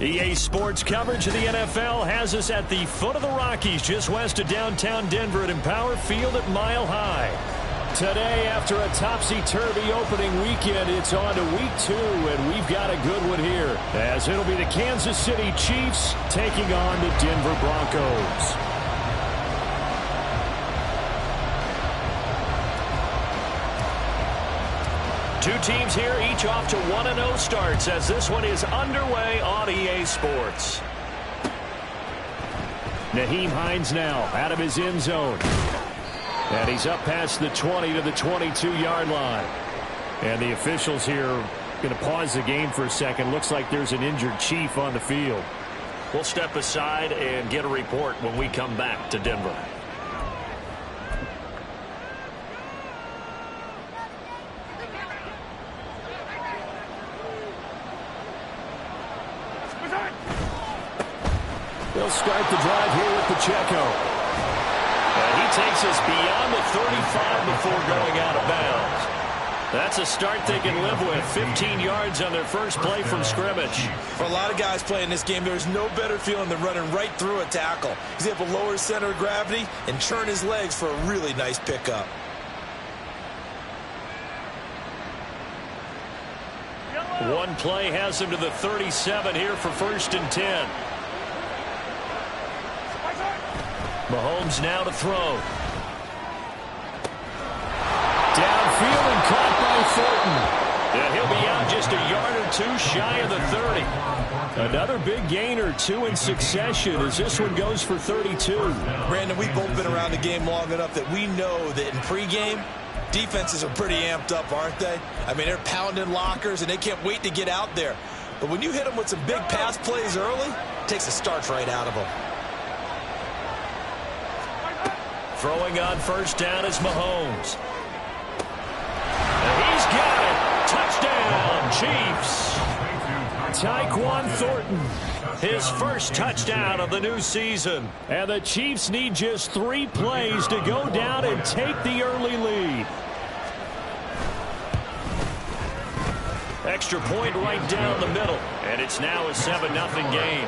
EA Sports coverage of the NFL has us at the foot of the Rockies, just west of downtown Denver at Empower Field at Mile High. Today, after a topsy-turvy opening weekend, it's on to week 2, and we've got a good one here, as it'll be the Kansas City Chiefs taking on the Denver Broncos. Two teams here, each off to 1-0 starts as this one is underway on EA Sports. Nyheim Hines now out of his end zone. And he's up past the 20 to the 22-yard line. And the officials here are going to pause the game for a second. Looks like there's an injured Chief on the field. We'll step aside and get a report when we come back to Denver. They'll start the drive here with Pacheco. And he takes us beyond the 35 before going out of bounds. That's a start they can live with. 15 yards on their first play from scrimmage. For a lot of guys playing this game, there's no better feeling than running right through a tackle. He's able to lower his center of gravity and churn his legs for a really nice pickup. One play has him to the 37 here for 1st and 10. Mahomes now to throw. Downfield and caught by Thornton. Yeah, he'll be out just a yard or two shy of the 30. Another big gain or two in succession as this one goes for 32. Brandon, we've both been around the game long enough that we know that in pregame, defenses are pretty amped up, aren't they? I mean, they're pounding lockers, and they can't wait to get out there. But when you hit them with some big pass plays early, it takes the starch right out of them. Throwing on 1st down is Mahomes. And he's got it. Touchdown, Chiefs. Tyquan Thornton, his first touchdown of the new season. And the Chiefs need just 3 plays to go down and take the early lead. Extra point right down the middle. And it's now a 7-0 game.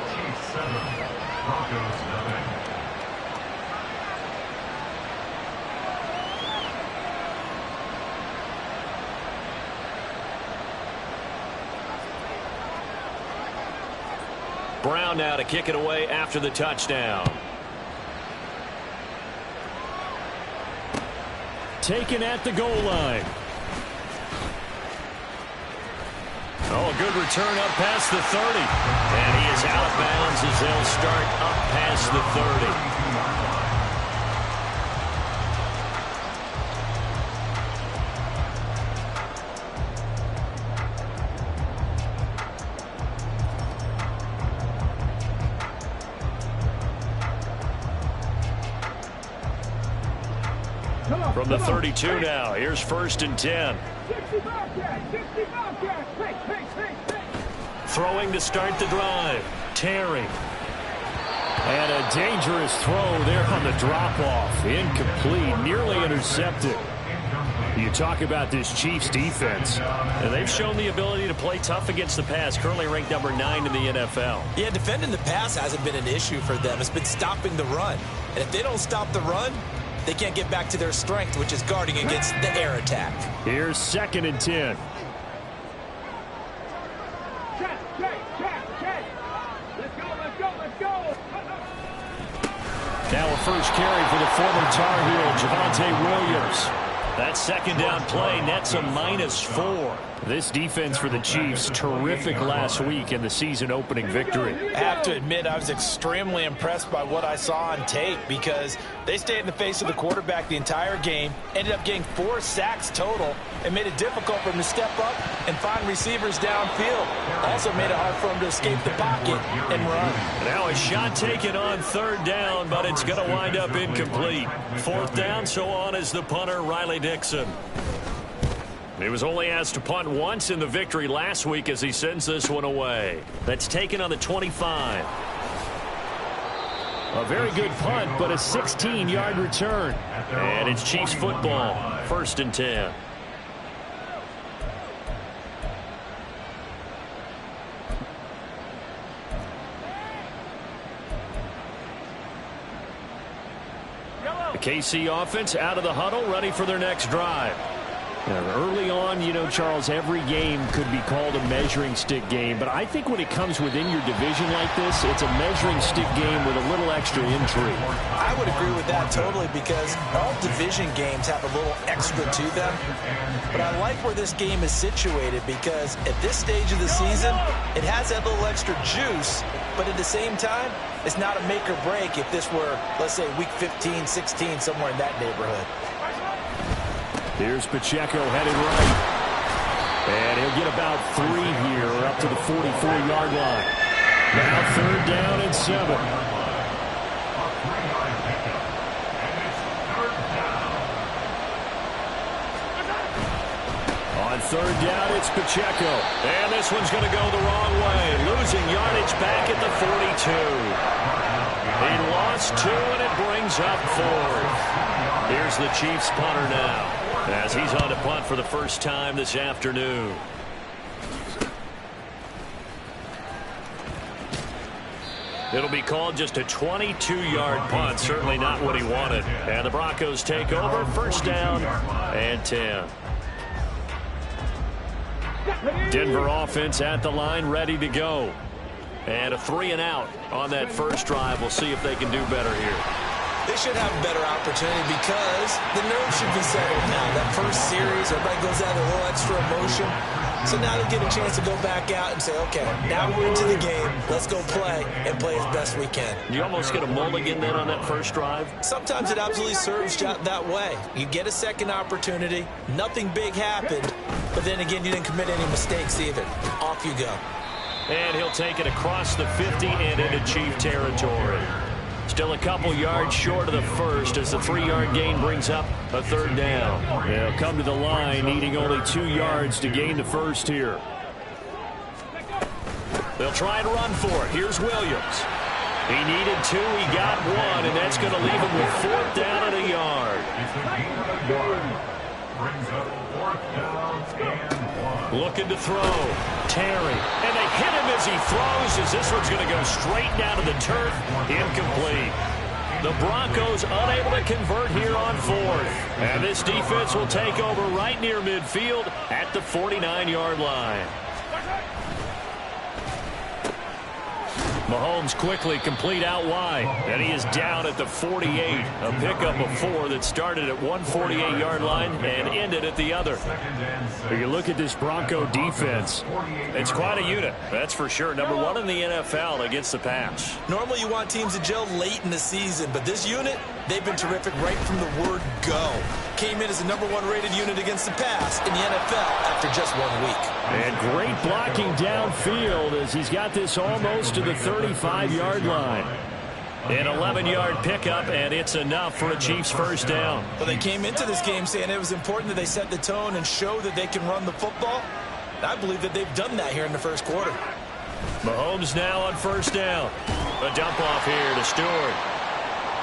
Brown now to kick it away after the touchdown. Taken at the goal line. Oh, a good return up past the 30. And he is out of bounds as they'll start up past the 30. From the 32 now, here's 1st and 10. Throwing to start the drive. Terry. And a dangerous throw there on the drop-off. Incomplete, nearly intercepted. You talk about this Chiefs defense. And they've shown the ability to play tough against the pass, currently ranked number 9 in the NFL. Yeah, defending the pass hasn't been an issue for them. It's been stopping the run. And if they don't stop the run, they can't get back to their strength, which is guarding against the air attack. Here's 2nd and 10. Now a first carry for the former Tar Heel, Javonte Williams. That 2nd down play nets a -4. This defense for the Chiefs, terrific last week in the season-opening victory. I have to admit, I was extremely impressed by what I saw on tape because they stayed in the face of the quarterback the entire game, ended up getting 4 sacks total, and made it difficult for him to step up and find receivers downfield. Also made it hard for him to escape the pocket and run. Now a shot taken on 3rd down, but it's going to wind up incomplete. 4th down, so on is the punter, Riley Dixon. He was only asked to punt once in the victory last week as he sends this one away. That's taken on the 25. A very good punt, but a 16-yard return. And it's Chiefs football, 1st and 10. The KC offense out of the huddle, ready for their next drive. Early on, you know, Charles, every game could be called a measuring stick game, but I think when it comes within your division like this, it's a measuring stick game with a little extra intrigue. I would agree with that totally because all division games have a little extra to them, but I like where this game is situated because at this stage of the season, it has that little extra juice, but at the same time, it's not a make or break if this were, let's say, week 15, 16, somewhere in that neighborhood. Here's Pacheco headed right. And he'll get about 3 here, up to the 44-yard line. Now 3rd down and 7. On 3rd down, it's Pacheco. And this one's going to go the wrong way. Losing yardage back at the 42. He lost 2, and it brings up 4th. Here's the Chiefs punter now, as he's on to punt for the first time this afternoon. It'll be called just a 22-yard punt. Certainly not what he wanted. And the Broncos take over. 1st down and 10. Denver offense at the line, ready to go. And a 3-and-out on that first drive. We'll see if they can do better here. They should have a better opportunity because the nerves should be settled now. That first series, everybody goes out with a little extra emotion. So now they get a chance to go back out and say, okay, now we're into the game. Let's go play and play as best we can. You almost get a mulligan then on that first drive? Sometimes it absolutely serves that way. You get a second opportunity. Nothing big happened. But then again, you didn't commit any mistakes either. Off you go. And he'll take it across the 50 and into Chief territory. Still a couple yards short of the first as the 3-yard gain brings up a 3rd down. They'll come to the line needing only 2 yards to gain the first here. They'll try and run for it. Here's Williams. He needed 2. He got 1, and that's going to leave him with 4th down and a yard. Looking to throw. Terry. And they hit him as he throws, as this one's going to go straight down to the turf. Incomplete. The Broncos unable to convert here on 4th. And this defense will take over right near midfield at the 49-yard line. Mahomes quickly complete out wide, and he is down at the 48. A pickup of 4 that started at one 48-yard line and ended at the other. When you look at this Bronco defense, it's quite a unit, that's for sure. Number 1 in the NFL against the pass. Normally you want teams to gel late in the season, but this unit, they've been terrific right from the word go. Came in as the number 1 rated unit against the pass in the NFL after just 1 week. And great blocking downfield as he's got this almost to the 35-yard line. An 11-yard pickup, and it's enough for a Chiefs first down. Well, they came into this game saying it was important that they set the tone and show that they can run the football. I believe that they've done that here in the first quarter. Mahomes now on first down. A dump off here to Stewart.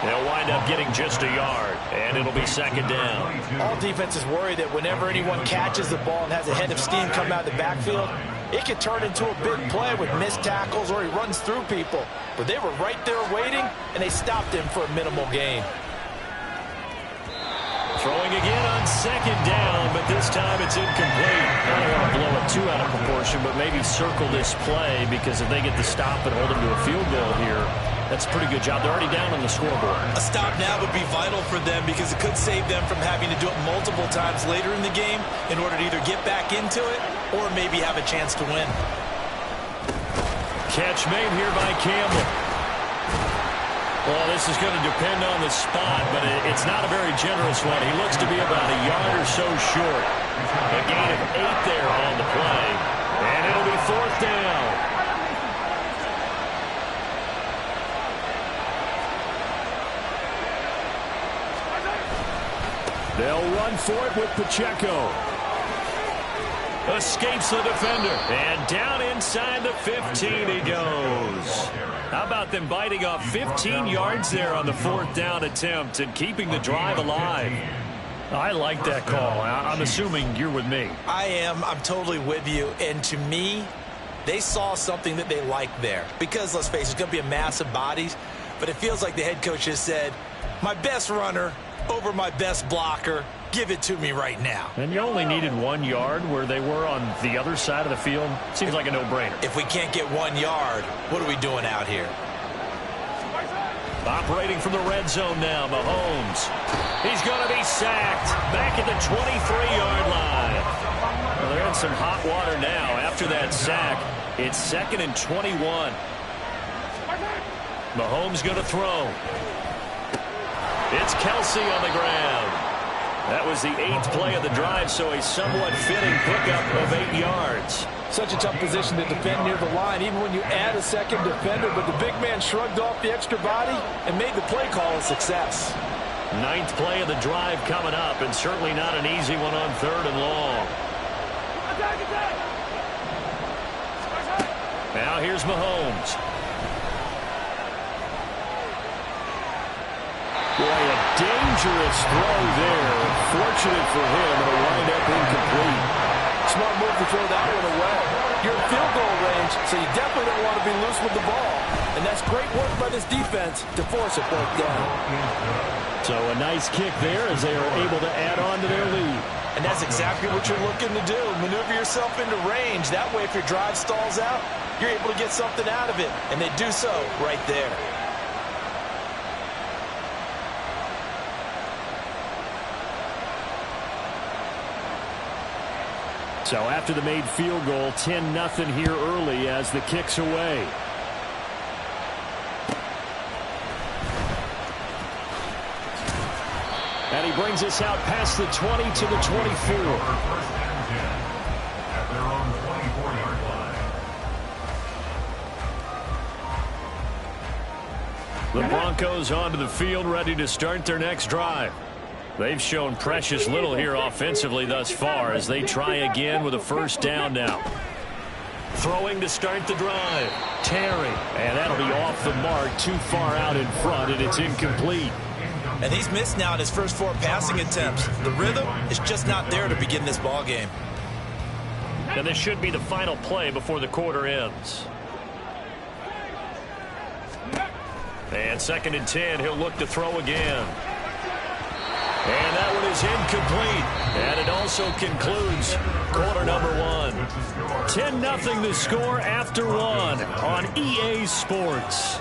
They'll wind up getting just a yard, and it'll be 2nd down. All defenses worry that whenever anyone catches the ball and has a head of steam come out of the backfield, it could turn into a big play with missed tackles or he runs through people. But they were right there waiting, and they stopped him for a minimal gain. Throwing again on 2nd down, but this time it's incomplete. I don't want to blow it too out of proportion, but maybe circle this play because if they get the stop and hold them to a field goal here, That's a pretty good job. They're already down on the scoreboard. A stop now would be vital for them because it could save them from having to do it multiple times later in the game in order to either get back into it or maybe have a chance to win. Catch made here by Campbell. Well, this is going to depend on the spot, but it's not a very generous one. He looks to be about a yard or so short. A gain of 8 there on the play, and it'll be 4th down. They'll run for it with Pacheco. Escapes the defender. And down inside the 15 he goes. How about them biting off 15 yards there on the 4th down attempt and keeping the drive alive? I like that call. I'm assuming you're with me. I am. I'm totally with you. And to me, they saw something that they liked there. Because, let's face it, it's going to be a mass of bodies. But it feels like the head coach has said, my best runner over my best blocker. Give it to me right now. And you only needed 1 yard where they were on the other side of the field. Seems like a no-brainer. If we can't get 1 yard, what are we doing out here? Operating from the red zone now, Mahomes. He's going to be sacked back at the 23-yard line. Well, they're in some hot water now. After that sack, it's 2nd and 21. Mahomes going to throw. It's Kelsey on the ground. That was the 8th play of the drive, so a somewhat fitting pickup of 8 yards. Such a tough position to defend near the line, even when you add a second defender, but the big man shrugged off the extra body and made the play call a success. 9th play of the drive coming up, and certainly not an easy one on 3rd and long. Now here's Mahomes. Boy, a dangerous throw there. Fortunate for him, it'll wind up incomplete. Smart move to throw that one away. You're in field goal range, so you definitely don't want to be loose with the ball. And that's great work by this defense to force a fourth down. So a nice kick there as they are able to add on to their lead. And that's exactly what you're looking to do. Maneuver yourself into range. That way, if your drive stalls out, you're able to get something out of it. And they do so right there. So after the made field goal, 10-0 here early as the kick's away. And he brings us out past the 20 to the 24. The Broncos onto the field, ready to start their next drive. They've shown precious little here offensively thus far as they try again with a 1st down now. Throwing to start the drive. Terry. And that'll be off the mark, too far out in front, and it's incomplete. And he's missed now in his first 4 passing attempts. The rhythm is just not there to begin this ball game. And this should be the final play before the quarter ends. And 2nd and 10, he'll look to throw again. And that one is incomplete. And it also concludes quarter number 1. 10-0 the score after 1 on EA Sports.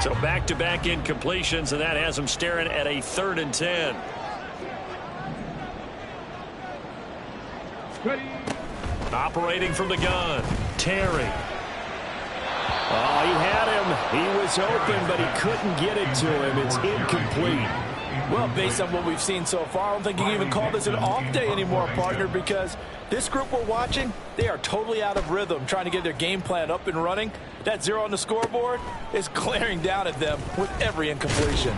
So back-to-back incompletions, and that has them staring at a 3rd and 10. Operating from the gun, Terry. Oh, he had him. He was open, but he couldn't get it to him. It's incomplete. Well, based on what we've seen so far, I don't think you can even call this an off day anymore, partner, because this group we're watching, they are totally out of rhythm, trying to get their game plan up and running. That 0 on the scoreboard is glaring down at them with every incompletion.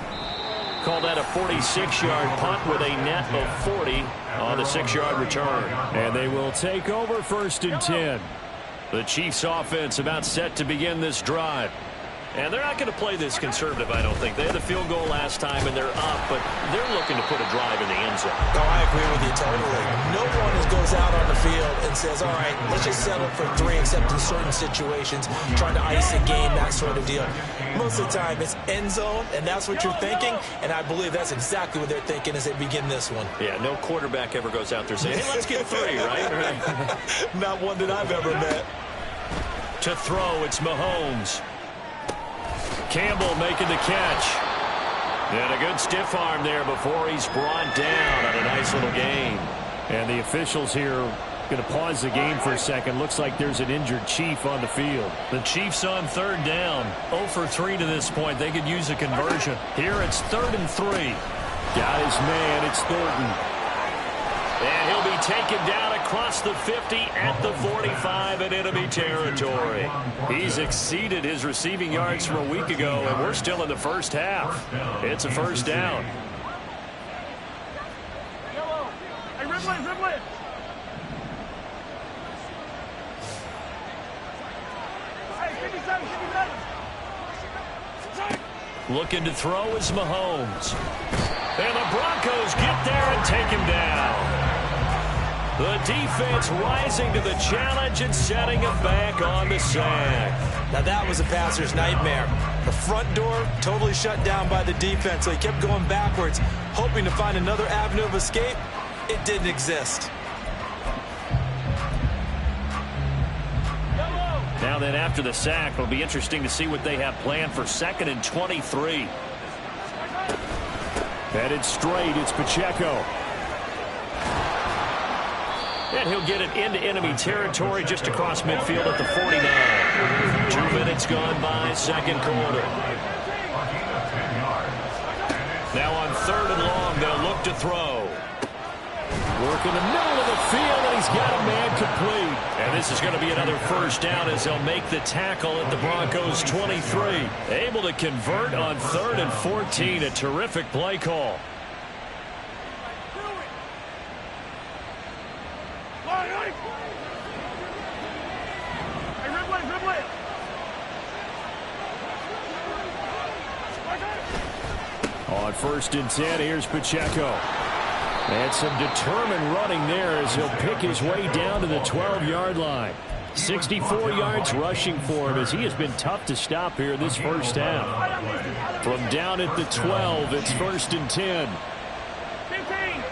Call that a 46-yard punt with a net of 40 on the 6-yard return. And they will take over 1st and 10. The Chiefs offense about set to begin this drive. And they're not going to play this conservative, I don't think. They had the field goal last time, and they're up, but they're looking to put a drive in the end zone. Oh, I agree with you totally. No one goes out on the field and says, all right, let's just settle for 3, except in certain situations, trying to ice a game, that sort of deal. Most of the time, it's end zone, and that's what you're thinking, and I believe that's exactly what they're thinking as they begin this one. Yeah, no quarterback ever goes out there saying, hey, let's get 3, right? Not one that I've ever met. To throw, it's Mahomes. Campbell making the catch. And a good stiff arm there before he's brought down on a nice little gain. And the officials here going to pause the game for a second. Looks like there's an injured Chief on the field. The Chiefs on 3rd down. 0 for 3 to this point. They could use a conversion. Here it's 3rd and 3. Got his man. It's Thornton. And he'll be taken down across the 50 at the 45 in enemy territory. He's exceeded his receiving yards from a week ago, and we're still in the first half. It's a first down. Looking to throw is Mahomes. And the Broncos get there and take him down. The defense rising to the challenge and setting him back on the sack. Now that was a passer's nightmare. The front door totally shut down by the defense, so he kept going backwards, hoping to find another avenue of escape. It didn't exist. Now then, after the sack, it'll be interesting to see what they have planned for 2nd and 23. Headed straight, it's Pacheco. And he'll get it into enemy territory just across midfield at the 49. 2 minutes gone by, 2nd quarter. Now on 3rd and long, they'll look to throw. Work in the middle of the field, and he's got a man complete. And this is going to be another first down as they'll make the tackle at the Broncos' 23. Able to convert on 3rd and 14. A terrific play call. On 1st and 10, here's Pacheco. And some determined running there as he'll pick his way down to the 12-yard line. 64 yards rushing for him as he has been tough to stop here this first half. From down at the 12, it's 1st and 10. 15.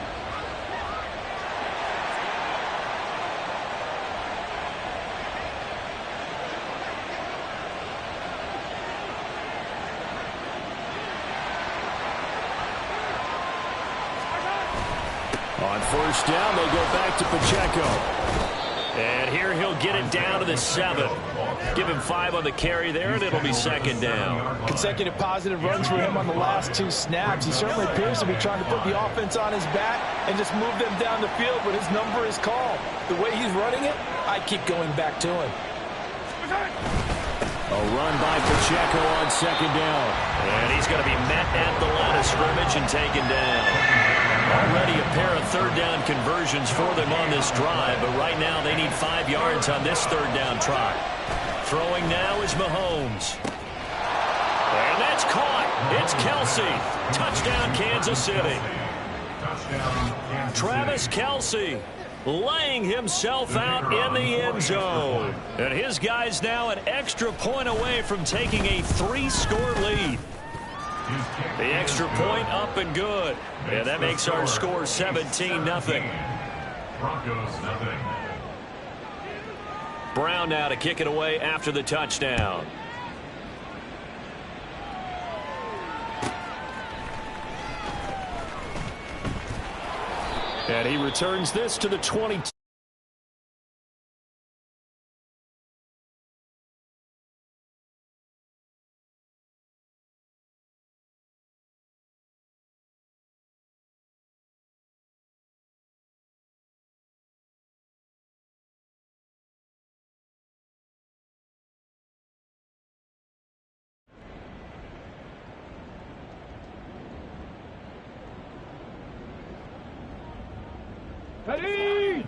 On 1st down, they go back to Pacheco. And here he'll get it down to the 7. Give him 5 on the carry there, and it'll be 2nd down. Consecutive positive runs for him on the last 2 snaps. He certainly appears to be trying to put the offense on his back and just move them down the field, but his number is called. The way he's running it, I keep going back to him. A run by Pacheco on 2nd down. And he's going to be met at the line of scrimmage and taken down. Already a pair of 3rd down conversions for them on this drive, but right now they need 5 yards on this 3rd down try. Throwing now is Mahomes. And that's caught. It's Kelce. Touchdown, Kansas City. Travis Kelce laying himself out in the end zone. And his guy's now an extra point away from taking a 3-score lead. The extra point up and good. And that makes our score 17-0. Broncos 0. Brown now to kick it away after the touchdown. And he returns this to the 22.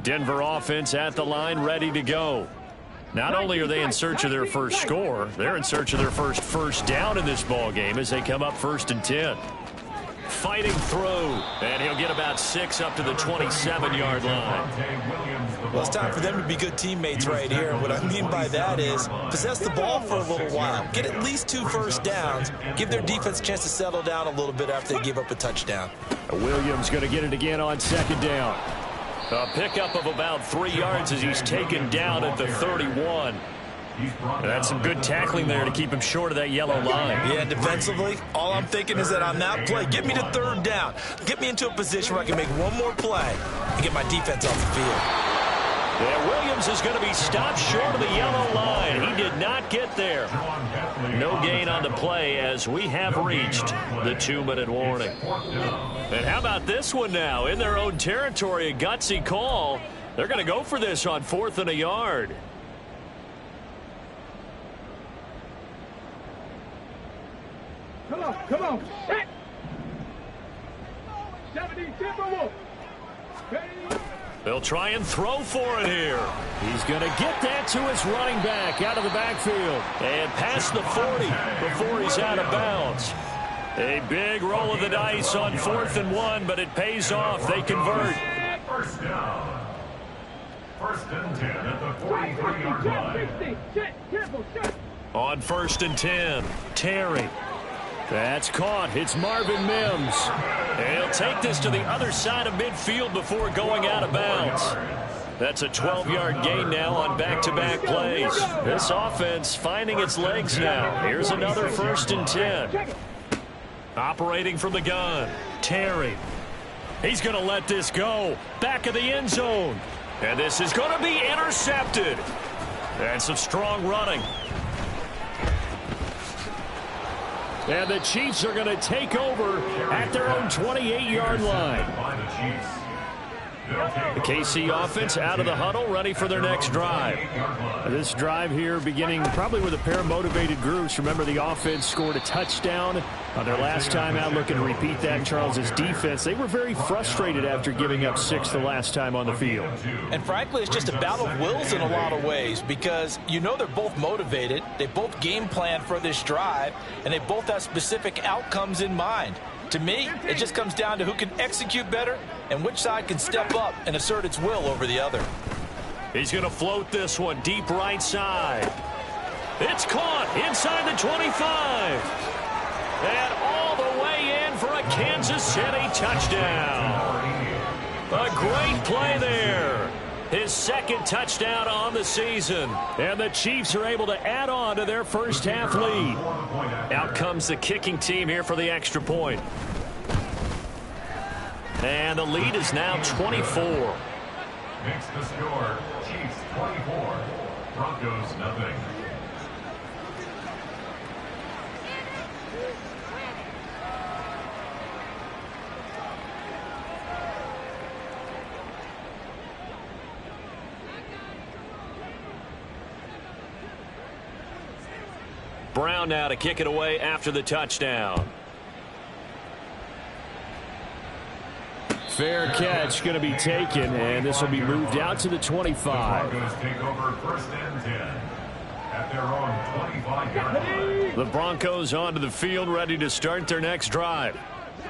Denver offense at the line, ready to go. Not only are they in search of their first score, they're in search of their first down in this ball game as they come up 1st and 10. Fighting through, and he'll get about 6 up to the 27-yard line. Well, it's time for them to be good teammates right here. And what I mean by that is possess the ball for a little while. Get at least 2 first downs. Give their defense a chance to settle down a little bit after they give up a touchdown. Williams going to get it again on 2nd down. A pickup of about 3 yards as he's taken down at the 31. That's some good tackling there to keep him short of that yellow line. Yeah, defensively, all I'm thinking is that on that play, get me to 3rd down. Get me into a position where I can make one more play and get my defense off the field. Yeah, Williams is going to be stopped short of the yellow line. He did not get there. No gain on the play as we have reached the 2-minute warning. And how about this one now? In their own territory, a gutsy call. They're going to go for this on 4th and a yard. Come on. 70, Timberwolves. They'll try and throw for it here. He's going to get that to his running back out of the backfield. And past the 40 before he's out of bounds. A big roll of the dice on 4th and 1, but it pays off. They convert. First down. 1st and 10 at the 43-yard line. On 1st and 10, Terry. That's caught. It's Marvin Mims. And he'll take this to the other side of midfield before going out of bounds. That's a 12-yard gain now on back-to-back plays. This offense finding its legs now. Here's another 1st and 10. Operating from the gun, Terry. He's going to let this go. Back of the end zone. And this is going to be intercepted. And some strong running. And the Chiefs are going to take over at their own 28-yard line. The KC offense out of the huddle, ready for their next drive. This drive here beginning probably with a pair of motivated groups. Remember, the offense scored a touchdown on their last time out. Looking to repeat that. Charles's defense, they were very frustrated after giving up 6 the last time on the field. And frankly, it's just a battle of wills in a lot of ways because you know they're both motivated. They both game plan for this drive, and they both have specific outcomes in mind. To me, it just comes down to who can execute better and which side can step up and assert its will over the other. He's going to float this one deep right side. It's caught inside the 25. And all the way in for a Kansas City touchdown. A great play there. His 2nd touchdown on the season. And the Chiefs are able to add on to their first half lead. Out comes the kicking team here for the extra point. And the lead is now 24. Makes the score, Chiefs 24, Broncos nothing. Brown now to kick it away after the touchdown. Fair catch going to be taken, and this will be moved out to the 25. Broncos take over 1st and 10 at their own 25-yard line. The Broncos onto the field, ready to start their next drive.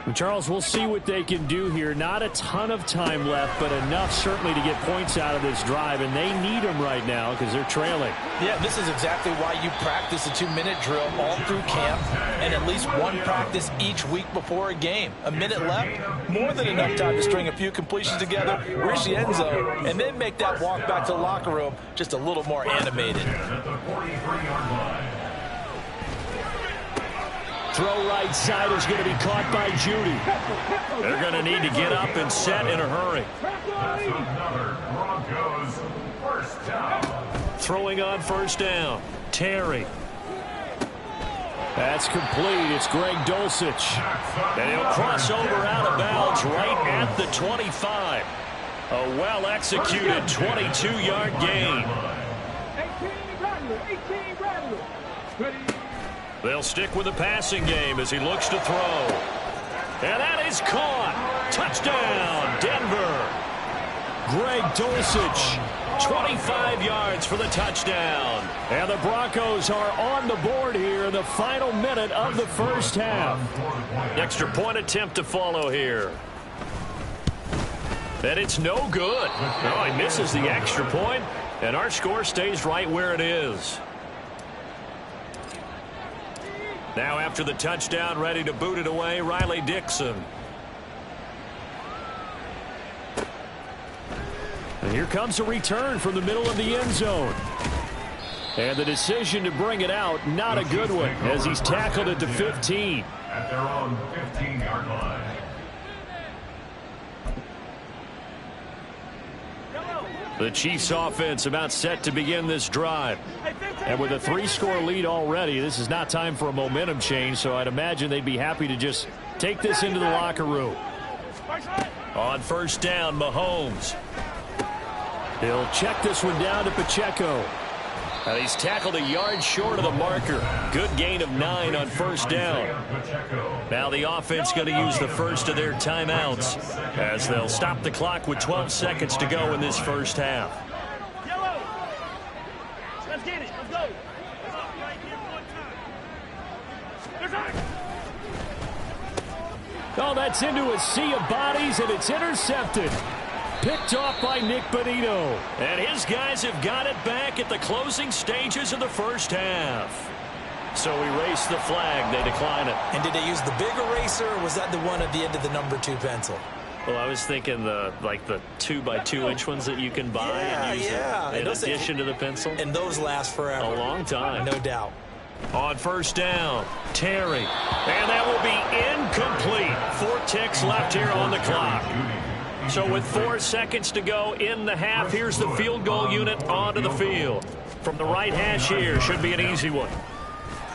And Charles, we'll see what they can do here. Not a ton of time left, but enough certainly to get points out of this drive, and they need them right now because they're trailing. Yeah, this is exactly why you practice a 2-minute drill all through camp and at least one practice each week before a game. A minute left, more than enough time to string a few completions together, reach the end zone, and then make that walk back to the locker room just a little more animated. At the 43-yard line. Throw right side is going to be caught by Judy. They're going to need to get up and set in a hurry. That's another Broncos 1st down. Throwing on 1st down. Terry. That's complete. It's Greg Dulcich. And he'll cross over out of bounds right at the 25. A well-executed 22-yard gain. 18 Rattler. Ready. They'll stick with the passing game as he looks to throw. And that is caught. Touchdown, Denver. Greg Dulcich 25 yards for the touchdown. And the Broncos are on the board here in the final minute of the first half. Extra point attempt to follow here. And it's no good. Oh, he misses the extra point, and our score stays right where it is. Now after the touchdown, ready to boot it away, Riley Dixon. And here comes a return from the middle of the end zone. And the decision to bring it out, not a good one, as he's tackled at the 15. At their own 15-yard line. The Chiefs offense about set to begin this drive. And with a 3-score lead already, this is not time for a momentum change, so I'd imagine they'd be happy to just take this into the locker room. On first down, Mahomes. He'll check this one down to Pacheco. He's tackled a yard short of the marker. Good gain of 9 on first down. Now the offense going to use the first of their timeouts as they'll stop the clock with 12 seconds to go in this first half. Let's get it. Let's go. Oh, that's into a sea of bodies, and it's intercepted. Picked off by Nick Bonito. And his guys have got it back at the closing stages of the first half. So erase the flag. They decline it. And did they use the big eraser, or was that the one at the end of the number 2 pencil? Well, I was thinking the 2x2-inch ones that you can buy and use in addition to the pencil. And those last forever. A long time. No doubt. On first down, Terry. And that will be incomplete. 4 ticks left here on the clock. So with 4 seconds to go in the half, here's the field goal unit onto the field. From the right hash here, should be an easy one.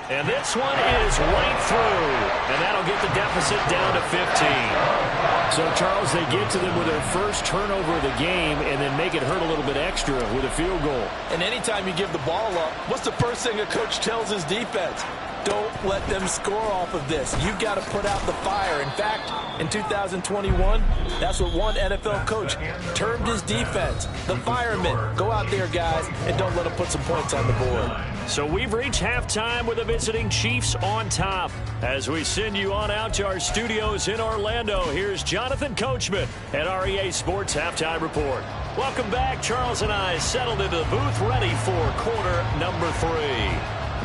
And this one is right through. And that'll get the deficit down to 15. So, Charles, they get to them with their first turnover of the game and then make it hurt a little bit extra with a field goal. And anytime you give the ball up, what's the first thing a coach tells his defense? Don't let them score off of this. You've got to put out the fire. In fact, in 2021, that's what one NFL coach termed his defense. The firemen. Go out there, guys, and don't let them put some points on the board. So we've reached halftime with the visiting Chiefs on top. As we send you on out to our studios in Orlando, here's Jonathan Coachman at REA Sports Halftime Report. Welcome back. Charles and I settled into the booth ready for quarter number 3.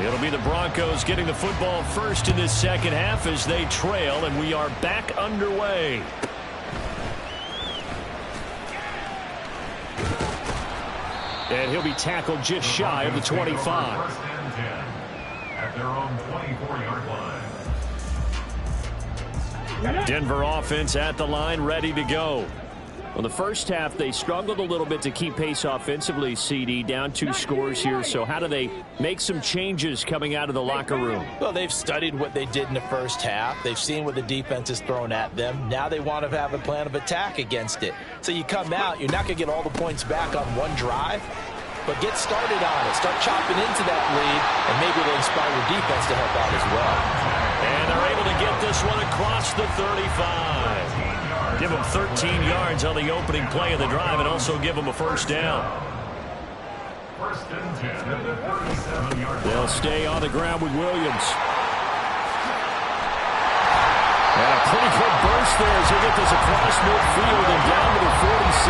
It'll be the Broncos getting the football first in this second half as they trail, and we are back underway. And he'll be tackled just shy of the 25. First and 10 at their own 24-yard line. Denver offense at the line, ready to go. Well, the first half, they struggled a little bit to keep pace offensively, CD, down 2 scores here. So how do they make some changes coming out of the locker room? Well, they've studied what they did in the first half. They've seen what the defense has thrown at them. Now they want to have a plan of attack against it. So you come out, you're not going to get all the points back on one drive, but get started on it. Start chopping into that lead, and maybe they'll inspire your defense to help out as well. And they're able to get this one across the 35. Give them 13 yards on the opening play of the drive and also give them a first down. First and 10 at the 37-yard line. They'll stay on the ground with Williams. And a pretty good burst there as they get this across midfield and down to the 46.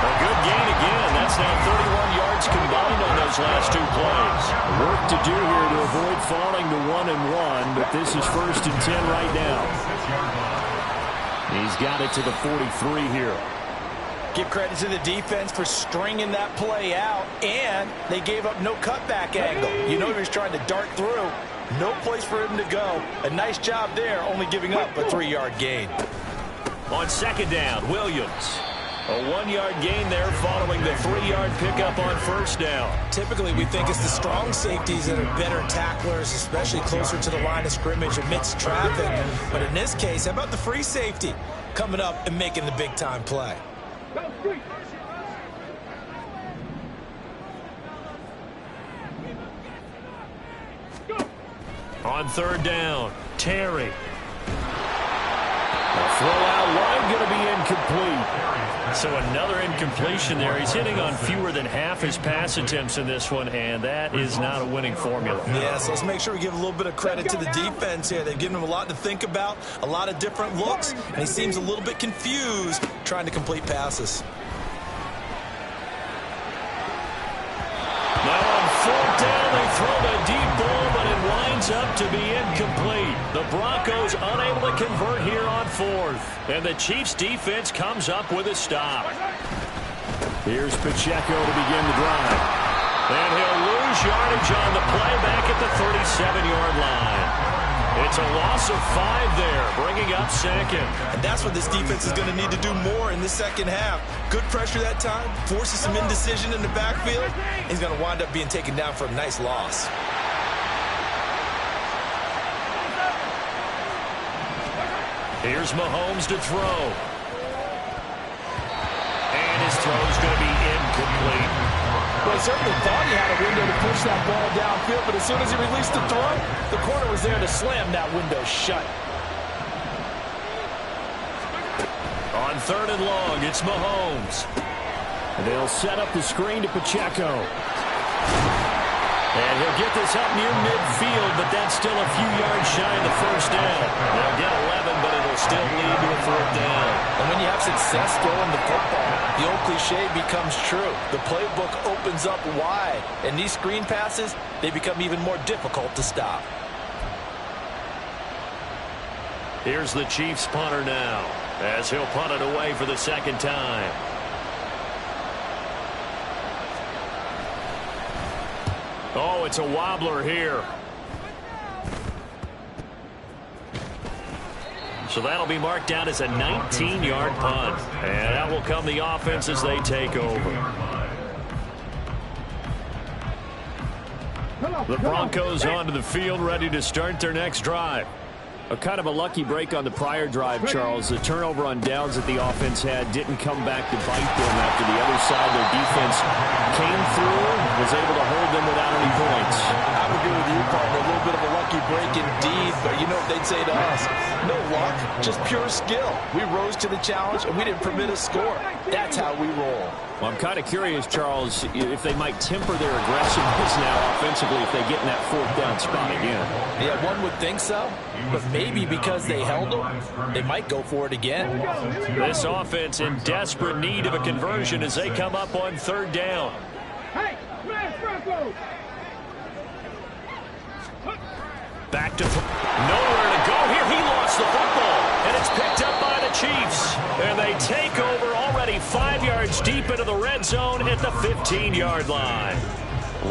A good gain again. That's now 31 yards combined on those last 2 plays. Work to do here to avoid falling to 1-1, but this is first and 10 right now. He's got it to the 43 here. Give credit to the defense for stringing that play out, and they gave up no cutback angle. You know he was trying to dart through. No place for him to go. A nice job there, only giving up a 3-yard gain. On second down, Williams. A 1-yard gain there following the 3-yard pickup on first down. Typically, we think it's the strong safeties that are better tacklers, especially closer to the line of scrimmage amidst traffic. But in this case, how about the free safety coming up and making the big-time play? On third down, Terry. The throw out wide going to be incomplete. So another incompletion there. He's hitting on fewer than half his pass attempts in this one, and that is not a winning formula. Yeah, so let's make sure we give a little bit of credit to the defense here. They've given him a lot to think about, a lot of different looks, and he seems a little bit confused trying to complete passes. Now on fourth down, they throw the deep ball, but it winds up to be incomplete. The Broncos unable to convert here on fourth. And the Chiefs defense comes up with a stop. Here's Pacheco to begin the drive. And he'll lose yardage on the play back at the 37-yard line. It's a loss of 5 there, bringing up second. And that's what this defense is going to need to do more in the second half. Good pressure that time, forces some indecision in the backfield. He's going to wind up being taken down for a nice loss. Here's Mahomes to throw. And his throw is going to be incomplete. Well, he certainly thought he had a window to push that ball downfield, but as soon as he released the throw, the corner was there to slam that window shut. On third and long, it's Mahomes. They'll set up the screen to Pacheco. And he'll get this up near midfield, but that's still a few yards shy of the first down. They'll get 11, but it'll still lead to a fourth down. And when you have success throwing the football, the old cliche becomes true. The playbook opens up wide, and these screen passes, they become even more difficult to stop. Here's the Chiefs punter now, as he'll punt it away for the second time. Oh, it's a wobbler here. So that'll be marked down as a 19-yard punt. And that will come the offense as they take over. The Broncos onto the field, ready to start their next drive. A kind of a lucky break on the prior drive, Charles. The turnover on downs that the offense had didn't come back to bite them after the other side. Their defense came through, was able to hold them without any points. I would agree with you, partner. A little bit of a lucky break indeed, but you know what they'd say to us? No luck, just pure skill. We rose to the challenge, and we didn't permit a score. That's how we roll. Well, I'm kind of curious, Charles, if they might temper their aggressiveness now offensively if they get in that fourth down spot again. Yeah, one would think so, but maybe because they held them, they might go for it again. This offense in desperate need of a conversion as they come up on third down. Back to nowhere to go here. He lost the football, and it's picked up by the Chiefs. And they take over already 5 yards deep into the red zone at the 15-yard line.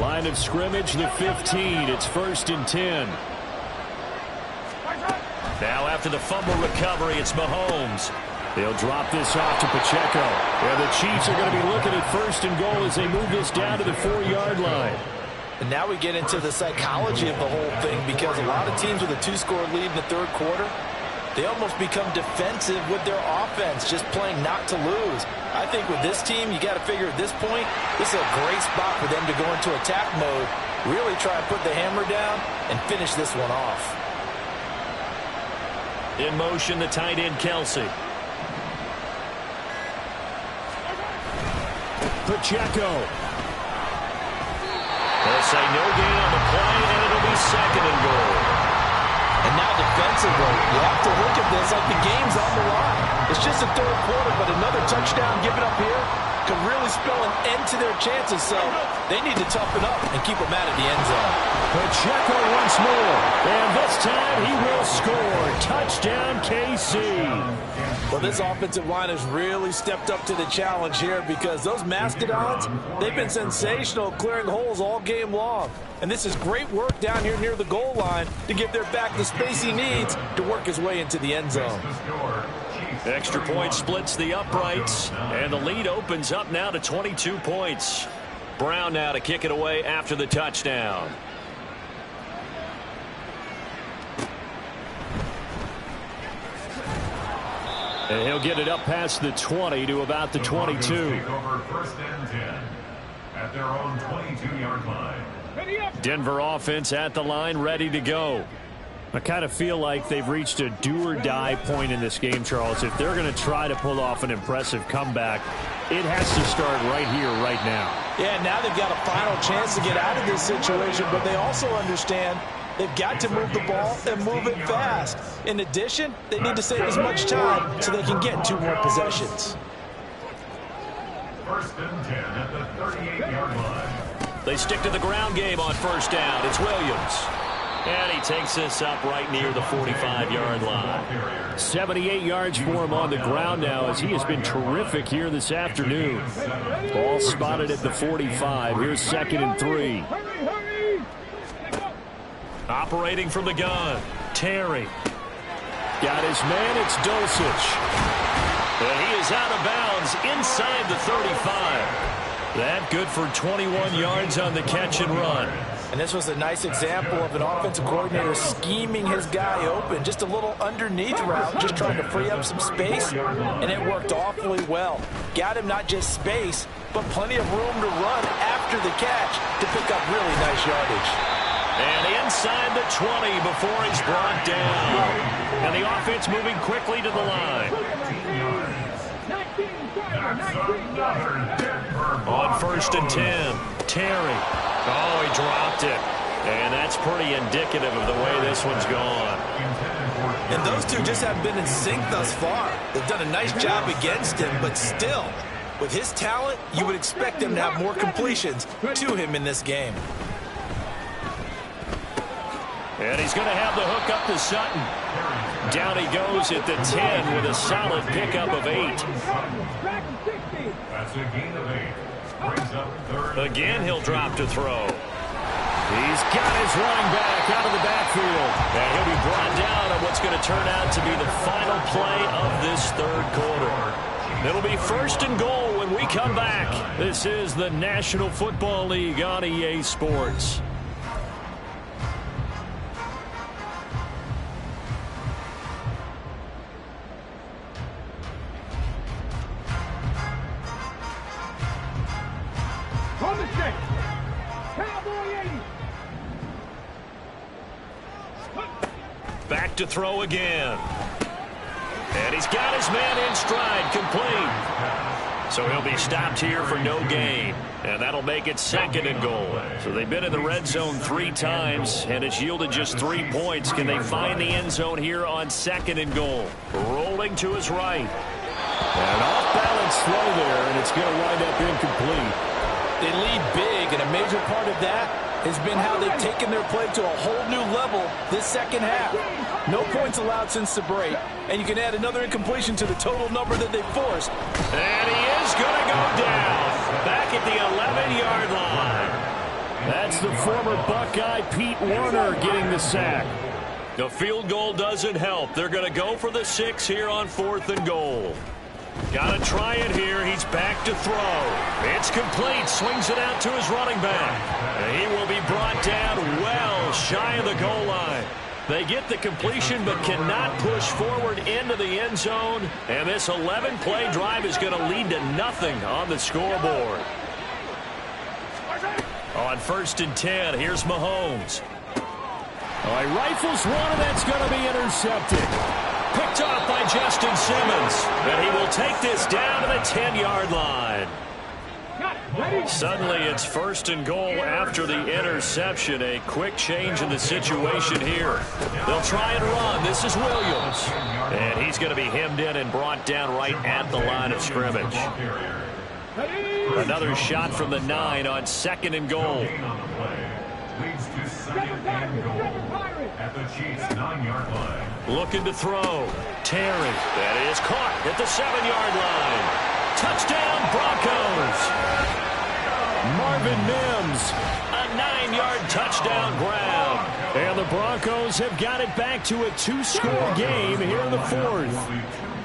Line of scrimmage, the 15. It's 1st and 10. Now after the fumble recovery, it's Mahomes. They'll drop this off to Pacheco. And the Chiefs are going to be looking at 1st and goal as they move this down to the 4-yard line. And now we get into the psychology of the whole thing, because a lot of teams with a 2-score lead in the third quarter, they almost become defensive with their offense, just playing not to lose. I think with this team, you got to figure at this point, this is a great spot for them to go into attack mode, really try and put the hammer down and finish this one off. In motion, the tight end, Kelsey. Pacheco. They'll say no gain on the play, and it'll be 2nd and goal. And now defensively, you have to look at this like the game's on the line. It's just a third quarter, but another touchdown given up here could really spell an end to their chances. So they need to toughen up and keep them out of the end zone. Pacheco once more, and this time he will score. Touchdown, KC. Well, this offensive line has really stepped up to the challenge here, because those Mastodons, they've been sensational clearing holes all game long. And this is great work down here near the goal line to give their back the space he needs to work his way into the end zone. Extra point splits the uprights, and the lead opens up now to 22 points. Brown now to kick it away after the touchdown. And he'll get it up past the 20 to about the 22. Take over 1st and 10 at their own 22-yard line. Denver offense at the line, ready to go. I kind of feel like they've reached a do-or-die point in this game, Charles. If they're going to try to pull off an impressive comeback, it has to start right here, right now. Yeah, now they've got a final chance to get out of this situation, but they also understand they've got to move the ball and move it fast. In addition, they need to save as much time so they can get 2 more possessions. First and 10 at the 38-yard line. They stick to the ground game on first down. It's Williams. And he takes this up right near the 45-yard line. 78 yards for him on the ground now as he has been terrific here this afternoon. Ball spotted at the 45. Here's 2nd and 3. Operating from the gun. Terry. Got his man. It's Dulcich. And he is out of bounds inside the 35. That good for 21 yards on the catch and run. And this was a nice example of an offensive coordinator scheming his guy open. Just a little underneath route, just trying to free up some space, and it worked awfully well. Got him not just space, but plenty of room to run after the catch to pick up really nice yardage. And inside the 20 before he's brought down. And the offense moving quickly to the line. On 1st and 10, Terry. Oh, he dropped it. And that's pretty indicative of the way this one's gone. And those two just haven't been in sync thus far. They've done a nice job against him, but still, with his talent, you would expect him to have more completions to him in this game. And he's going to have the hook up to Sutton. Down he goes at the 10 with a solid pickup of 8. That's a gain of 8. Brings up 3rd. Again, he'll drop to throw. He's got his running back out of the backfield. And he'll be brought down on what's going to turn out to be the final play of this 3rd quarter. It'll be 1st and goal when we come back. This is the National Football League on EA Sports. Back to throw again. And he's got his man in stride, complete. So he'll be stopped here for no gain. And that'll make it 2nd and goal. So they've been in the red zone 3 times, and it's yielded just 3 points. Can they find the end zone here on 2nd and goal? Rolling to his right. And off-balance throw there, and it's going to wind up incomplete. They lead big, and a major part of that has been how they've taken their play to a whole new level this second half. No points allowed since the break, and you can add another incompletion to the total number that they forced. And he is going to go down back at the 11-yard line. That's the former Buckeye Pete Werner getting the sack. The field goal doesn't help. They're going to go for the 6 here on 4th and goal. Got to try it here. He's back to throw. It's complete. Swings it out to his running back. And he will be brought down well shy of the goal line. They get the completion but cannot push forward into the end zone. And this 11-play drive is going to lead to nothing on the scoreboard. On 1st and 10, here's Mahomes. Oh, he rifles one, and that's going to be intercepted. Picked off by Justin Simmons. And he will take this down to the 10-yard line. Suddenly it's 1st and goal after the interception. A quick change in the situation here. They'll try and run. This is Williams. And he's going to be hemmed in and brought down right at the line of scrimmage. Another shot from the 9 on 2nd and goal. Leads to 2nd and goal at the Chiefs' 9-yard line. Looking to throw. Terry. That is caught at the 7-yard line. Touchdown, Broncos. Marvin Mims. A 9-yard touchdown grab. And the Broncos have got it back to a 2-score game here in the 4th.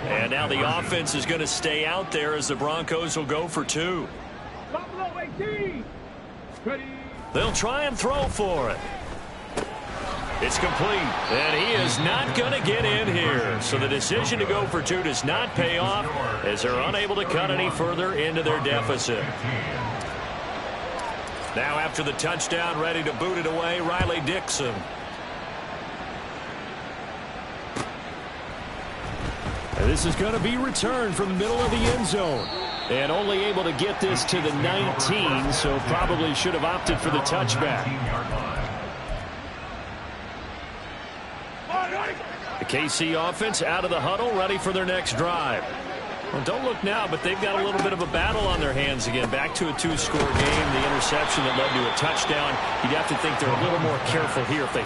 And now the offense is going to stay out there as the Broncos will go for 2. They'll try and throw for it. It's complete, and he is not going to get in here. So the decision to go for 2 does not pay off as they're unable to cut any further into their deficit. Now after the touchdown, ready to boot it away, Riley Dixon. This is going to be returned from the middle of the end zone. And only able to get this to the 19, so probably should have opted for the touchback. The KC offense out of the huddle, ready for their next drive. Well, don't look now, but they've got a little bit of a battle on their hands again. Back to a two-score game. The interception that led to a touchdown. You'd have to think they're a little more careful here if they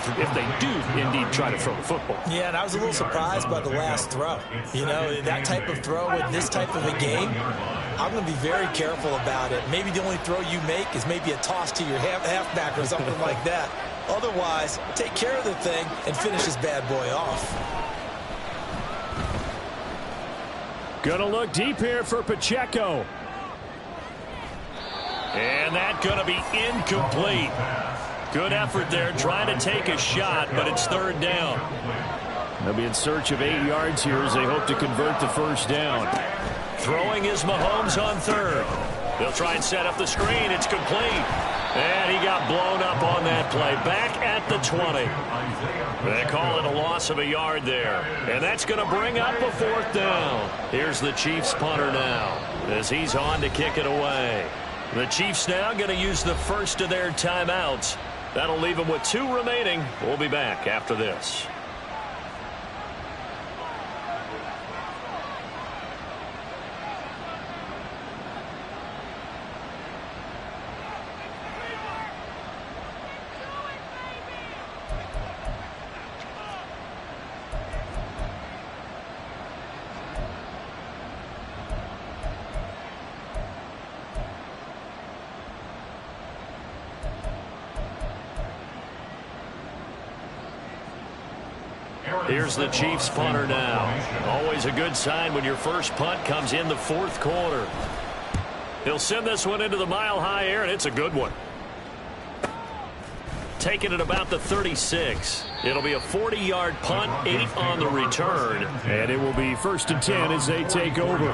do indeed try to throw the football. Yeah, and I was a little surprised by the last throw. You know, that type of throw in this type of a game, I'm going to be very careful about it. Maybe the only throw you make is maybe a toss to your halfback or something like that. Otherwise, take care of the thing and finish this bad boy off. Gonna look deep here for Pacheco. And that's gonna be incomplete. Good effort there, trying to take a shot, but it's third down. They'll be in search of 8 yards here as they hope to convert the first down. Throwing is Mahomes on third. They'll try and set up the screen. It's complete. And he got blown up on that play. Back at the 20. They call it a loss of a yard there. And that's going to bring up a fourth down. Here's the Chiefs punter now as he's on to kick it away. The Chiefs now going to use the first of their timeouts. That'll leave them with 2 remaining. We'll be back after this. Here's the Chiefs punter now. Always a good sign when your first punt comes in the fourth quarter. He'll send this one into the mile-high air, and it's a good one. Taking it about the 36. It'll be a 40-yard punt, 8 on the return. And it will be 1st and 10 as they take over.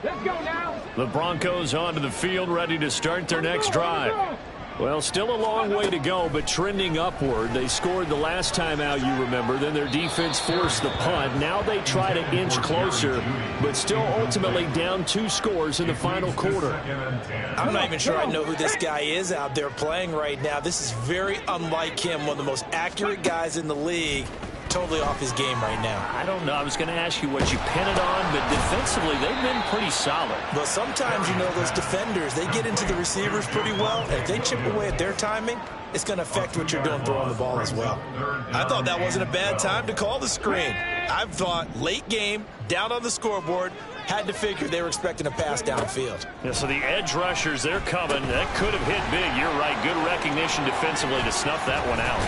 Let's go now. The Broncos onto the field, ready to start their next drive. Well, still a long way to go, but trending upward. They scored the last time out, you remember. Then their defense forced the punt. Now they try to inch closer, but still ultimately down 2 scores in the final quarter. I'm not even sure I know who this guy is out there playing right now. This is very unlike him, one of the most accurate guys in the league. Totally off his game right now. I don't know. I was going to ask you what you pin it on, but defensively, they've been pretty solid. Well, sometimes, you know, those defenders, they get into the receivers pretty well, and if they chip away at their timing, it's going to affect what you're doing throwing the ball as well. I thought that wasn't a bad time to call the screen. I thought late game, down on the scoreboard, had to figure they were expecting a pass downfield. Yeah, so the edge rushers, they're coming. That could have hit big. You're right. Good recognition defensively to snuff that one out.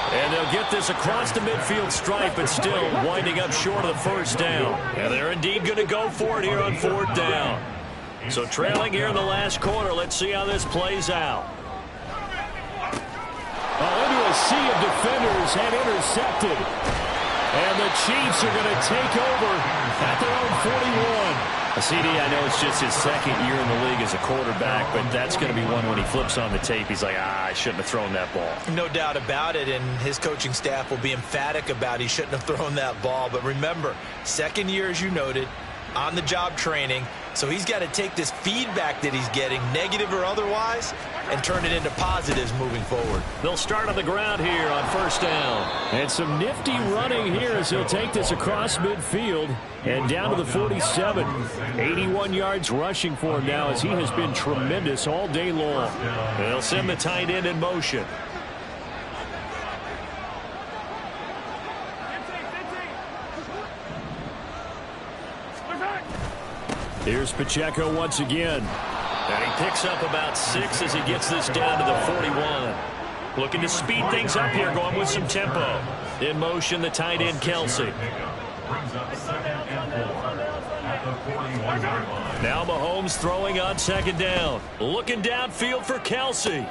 And they'll get this across the midfield stripe, but still winding up short of the first down. And they're indeed going to go for it here on 4th down. So trailing here in the last quarter. Let's see how this plays out. Into a sea of defenders and intercepted. And the Chiefs are going to take over at their own 41. CD, I know it's just his 2nd year in the league as a quarterback, but that's going to be one when he flips on the tape. He's like, I shouldn't have thrown that ball. No doubt about it, and his coaching staff will be emphatic about he shouldn't have thrown that ball. But remember, 2nd year, as you noted, on-the-job training. So he's got to take this feedback that he's getting, negative or otherwise, and turn it into positives moving forward. They'll start on the ground here on 1st down. And some nifty running here as he'll take this across midfield and down to the 47. 81 yards rushing for him now as he has been tremendous all day long. They'll send the tight end in motion. Here's Pacheco once again. And he picks up about 6 as he gets this down to the 41. Looking to speed things up here, going with some tempo. In motion, the tight end, Kelsey. Now Mahomes throwing on 2nd down. Looking downfield for Kelsey.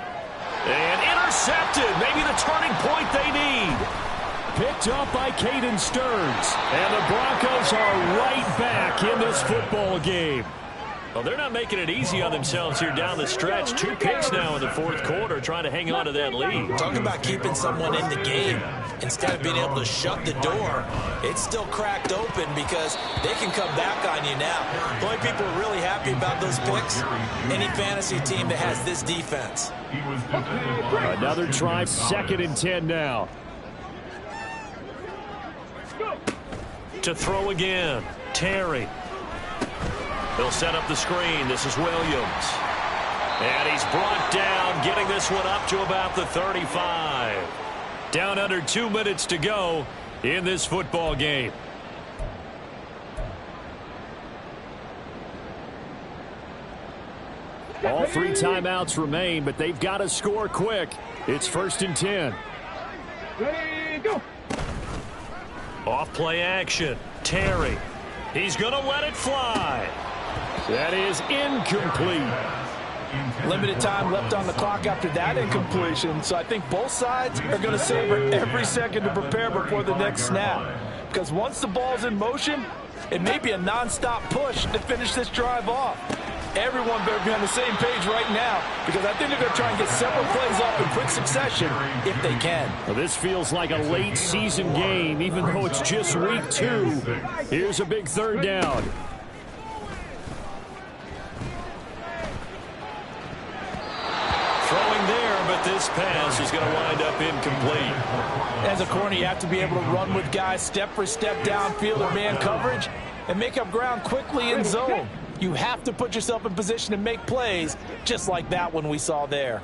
And intercepted. Maybe the turning point they need. Picked up by Caden Stearns. And the Broncos are right back in this football game. Well, they're not making it easy on themselves here down the stretch. 2 picks now in the fourth quarter trying to hang on to that lead. Talk about keeping someone in the game. Instead of being able to shut the door, it's still cracked open because they can come back on you now. The only people who are really happy about those picks, any fantasy team that has this defense. Another try, 2nd and 10 now. To throw again, Terry. He'll set up the screen. This is Williams. And he's brought down, getting this one up to about the 35. Down under 2 minutes to go in this football game. All 3 timeouts remain, but they've got to score quick. It's 1st and 10. Ready, go. Off play action. Terry. He's going to let it fly. That is incomplete. Limited time left on the clock after that incompletion, so I think both sides are going to savor every second to prepare before the next snap. Because once the ball's in motion, it may be a nonstop push to finish this drive off. Everyone better be on the same page right now because I think they're going to try and get several plays off in quick succession if they can. Well, this feels like a late season game, even though it's just week 2. Here's a big 3rd down. Throwing there, but this pass is going to wind up incomplete. As a corner, you have to be able to run with guys step for step downfield or man coverage and make up ground quickly in zone. You have to put yourself in position to make plays just like that one we saw there.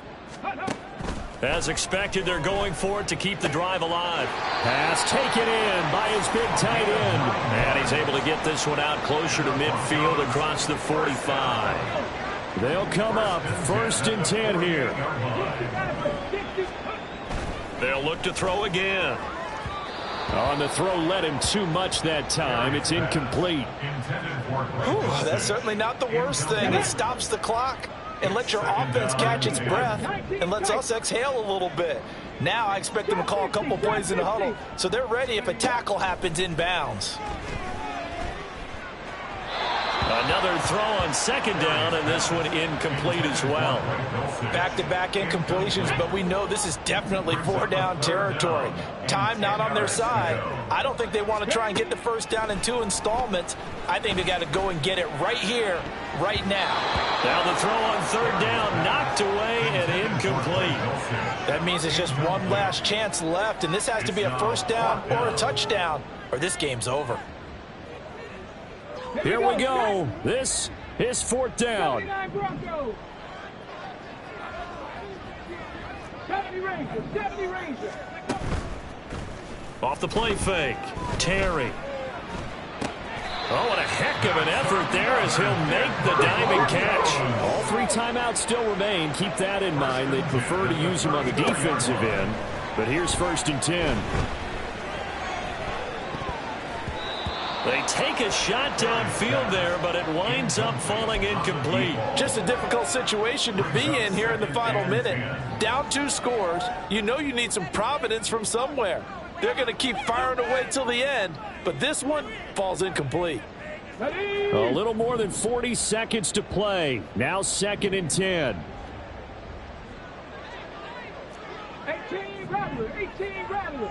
As expected, they're going for it to keep the drive alive. Pass taken in by his big tight end. And he's able to get this one out closer to midfield across the 45. They'll come up 1st and 10 here. They'll look to throw again. On the throw, led him too much that time. It's incomplete. Whew, that's certainly not the worst thing. It stops the clock and lets your offense catch its breath and lets us exhale a little bit. Now I expect them to call a couple plays in the huddle so they're ready if a tackle happens inbounds. Another throw on 2nd down, and this one incomplete as well. Back-to-back incompletions, but we know this is definitely 4-down territory. Time not on their side. I don't think they want to try and get the 1st down in 2 installments. I think they got to go and get it right here, right now. Now the throw on 3rd down, knocked away and incomplete. That means it's just one last chance left, and this has to be a 1st down or a touchdown, or this game's over. Here we go. This is 4th down. 70 Rangers. Off the play fake. Terry. Oh, what a heck of an effort there as he'll make the diving catch. All 3 timeouts still remain. Keep that in mind. They'd prefer to use him on the defensive end. But here's 1st and 10. They take a shot downfield there, but it winds up falling incomplete. Just a difficult situation to be in here in the final minute. Down 2 scores, you know you need some providence from somewhere. They're going to keep firing away till the end, but this one falls incomplete. A little more than 40 seconds to play. Now 2nd and 10. 18 Rattler.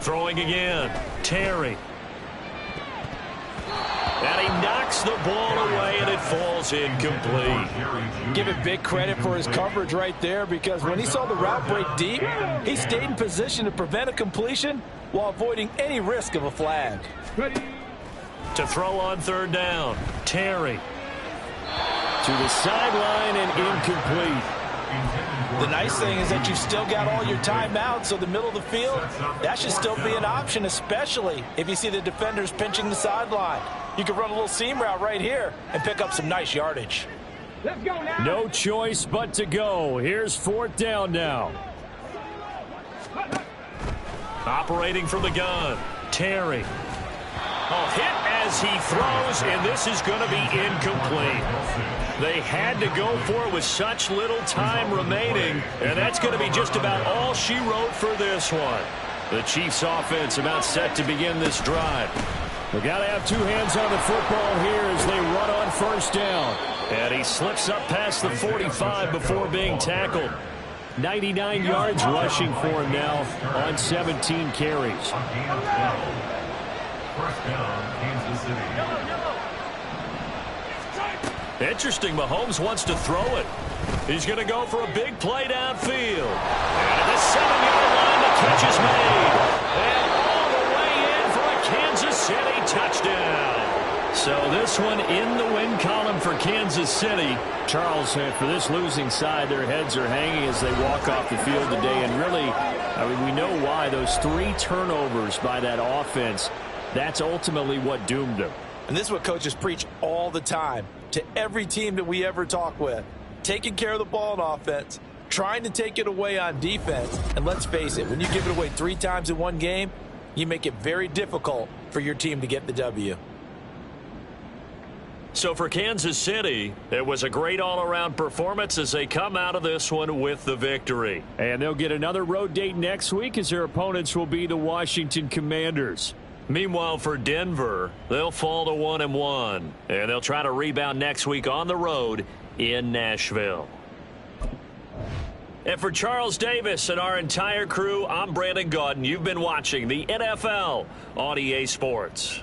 Throwing again. Terry. And he knocks the ball away, and it falls incomplete. Give it big credit for his coverage right there because when he saw the route break deep, he stayed in position to prevent a completion while avoiding any risk of a flag. To throw on 3rd down. Terry. To the sideline and incomplete. The nice thing is that you still got all your timeouts, so the middle of the field, that should still be an option, especially if you see the defenders pinching the sideline. You can run a little seam route right here and pick up some nice yardage. Let's go now. No choice but to go. Here's 4th down now. Operating from the gun. Terry. Oh, hit as he throws, and this is going to be incomplete. They had to go for it with such little time remaining, and that's going to be just about all she wrote for this one. The Chiefs offense about set to begin this drive. They got to have two hands on the football here as they run on first down. And he slips up past the 45 before being tackled. 99 yards rushing for him now on 17 carries. First down, Kansas City. Interesting, Mahomes wants to throw it. He's going to go for a big play downfield. And at the 7-yard line, the catch is made. And all the way in for a Kansas City touchdown. So this one in the win column for Kansas City. Charles, for this losing side, their heads are hanging as they walk off the field today. And really, I mean, we know why. Those 3 turnovers by that offense, that's ultimately what doomed them. And this is what coaches preach all the time to every team that we ever talk with. Taking care of the ball on offense, trying to take it away on defense. And let's face it, when you give it away 3 times in one game, you make it very difficult for your team to get the W. So for Kansas City, it was a great all-around performance as they come out of this one with the victory. And they'll get another road date next week as their opponents will be the Washington Commanders. Meanwhile, for Denver, they'll fall to 1-1, and they'll try to rebound next week on the road in Nashville. And for Charles Davis and our entire crew, I'm Brandon Gaudin. You've been watching the NFL on EA Sports.